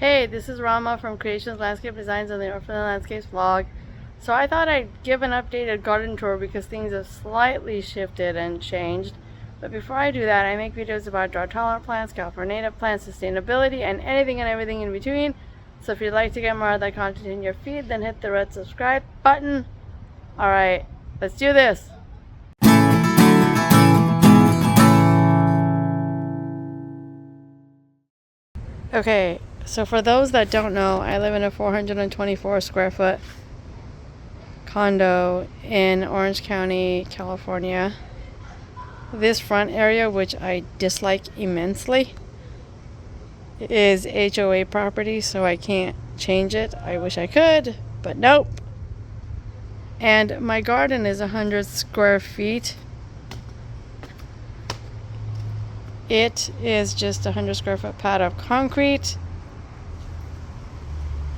Hey, this is Rama from Creations Landscape Designs and the Orphan Landscapes vlog. So I thought I'd give an updated garden tour because things have slightly shifted and changed. But before I do that, I make videos about drought-tolerant plants, California native plants, sustainability, and anything and everything in between. So if you'd like to get more of that content in your feed, then hit the red subscribe button. Alright, let's do this! Okay, so for those that don't know, I live in a 424 square foot condo in Orange County, California. This front area, which I dislike immensely, is HOA property, so I can't change it. I wish I could, but nope. And my garden is 100 square feet. It is just a 100 square foot pad of concrete.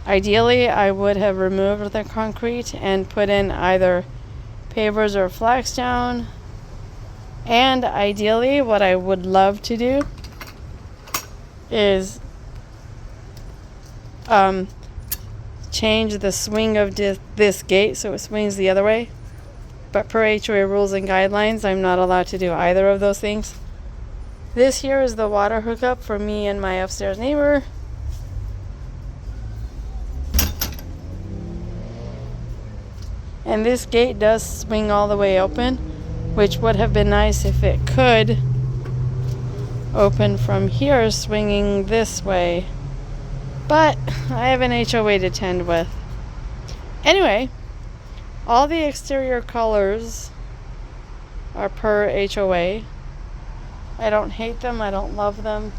Ideally, I would have removed the concrete and put in either pavers or flagstone. And ideally, what I would love to do is change the swing of this gate so it swings the other way. But per HOA rules and guidelines, I'm not allowed to do either of those things. This here is the water hookup for me and my upstairs neighbor. And this gate does swing all the way open, which would have been nice if it could open from here, swinging this way. But I have an HOA to tend with. Anyway, all the exterior colors are per HOA. I don't hate them, I don't love them.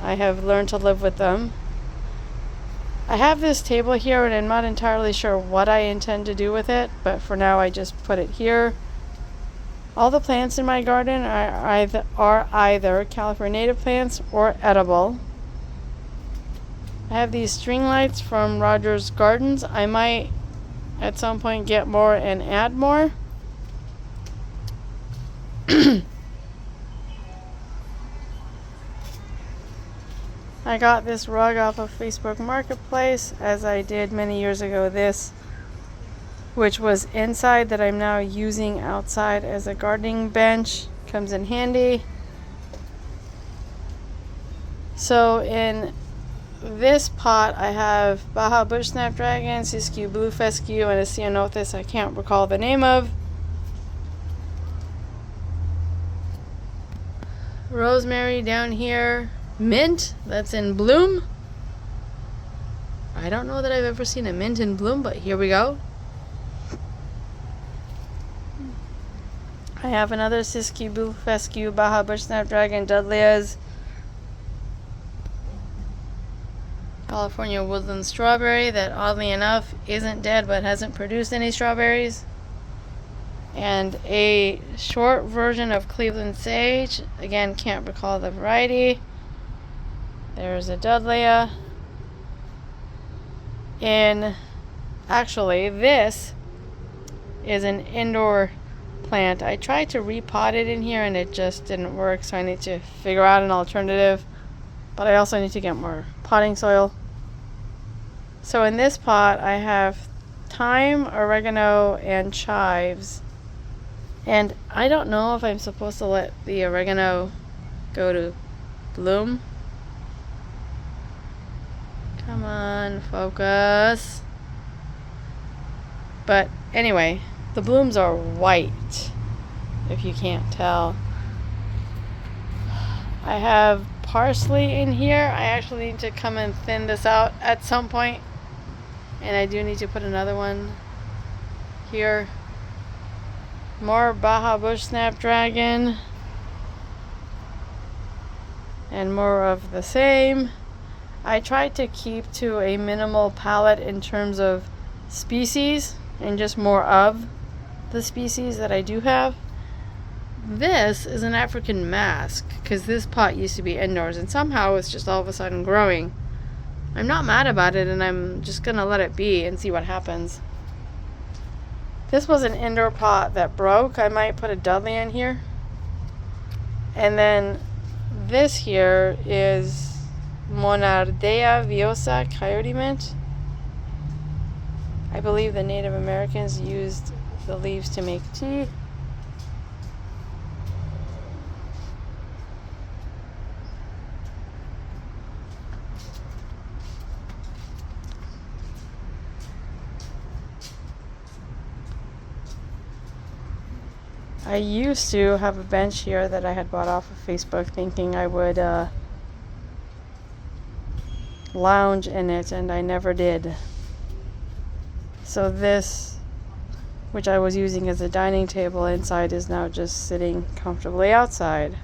I have learned to live with them. I have this table here and I'm not entirely sure what I intend to do with it, but for now I just put it here. All the plants in my garden are either California native plants or edible. I have these string lights from Rogers Gardens. I might at some point get more and add more. I got this rug off of Facebook Marketplace, as I did many years ago this, which was inside, that I'm now using outside as a gardening bench. Comes in handy. So in this pot I have Baja Bush Snapdragon, Siskiyou Blue Fescue, and a Ceanothus I can't recall the name of. Rosemary down here. Mint that's in bloom. I don't know that I've ever seen a mint in bloom, but here we go. I have another Siskiyou Blue Fescue, Baja Bush Snapdragon, Dudleyas, California Woodland Strawberry that oddly enough isn't dead but hasn't produced any strawberries, and a short version of Cleveland Sage. Again, can't recall the variety. There's a Dudleya. Actually, this is an indoor plant. I tried to repot it in here and it just didn't work, so I need to figure out an alternative. But I also need to get more potting soil. So in this pot, I have thyme, oregano, and chives. And I don't know if I'm supposed to let the oregano go to bloom. Come on, focus. But anyway, the blooms are white, if you can't tell. I have parsley in here. I actually need to come and thin this out at some point. And I do need to put another one here. More Baja Bush Snapdragon. And more of the same. I tried to keep to a minimal palette in terms of species and just more of the species that I do have. This is an African mask because this pot used to be indoors and somehow it's just all of a sudden growing. I'm not mad about it and I'm just gonna let it be and see what happens. This was an indoor pot that broke. I might put a Dudley in here. And then this here is Monardea viosa coyote mint. I believe the Native Americans used the leaves to make tea. I used to have a bench here that I had bought off of Facebook thinking I would lounge in it, and I never did. So this, which I was using as a dining table inside, is now just sitting comfortably outside.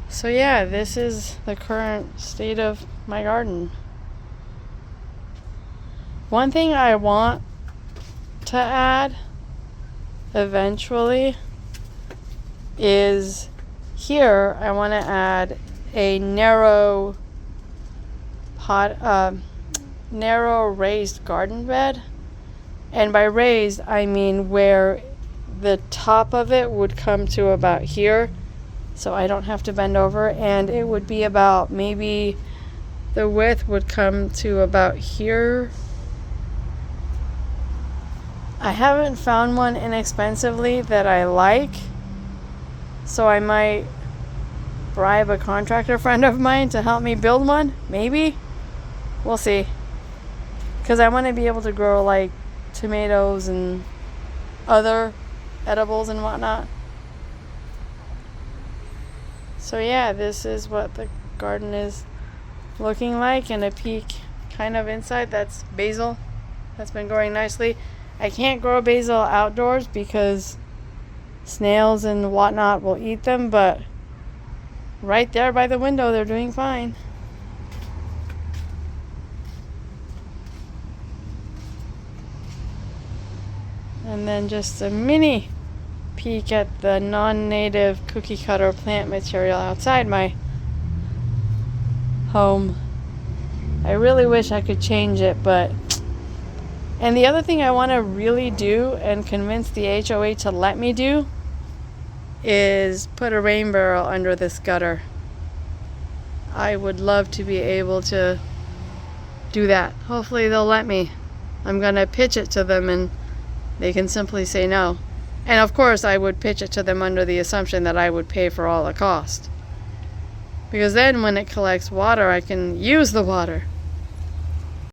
So yeah, this is the current state of my garden. One thing I want to add eventually is here I want to add a narrow raised garden bed, and by raised I mean where the top of it would come to about here, so I don't have to bend over, and it would be about, maybe the width would come to about here. I haven't found one inexpensively that I like, so I might bribe a contractor friend of mine to help me build one. Maybe. We'll see. Because I want to be able to grow like tomatoes and other edibles and whatnot. So yeah, this is what the garden is looking like, and a peek kind of inside. That's basil. That's been growing nicely. I can't grow basil outdoors because snails and whatnot will eat them, but right there by the window they're doing fine. And then just a mini peek at the non-native cookie cutter plant material outside my home. I really wish I could change it, but... And the other thing I want to really do and convince the HOA to let me do is put a rain barrel under this gutter. I would love to be able to do that. Hopefully they'll let me. I'm going to pitch it to them and they can simply say no. And of course I would pitch it to them under the assumption that I would pay for all the cost. Because then when it collects water, I can use the water.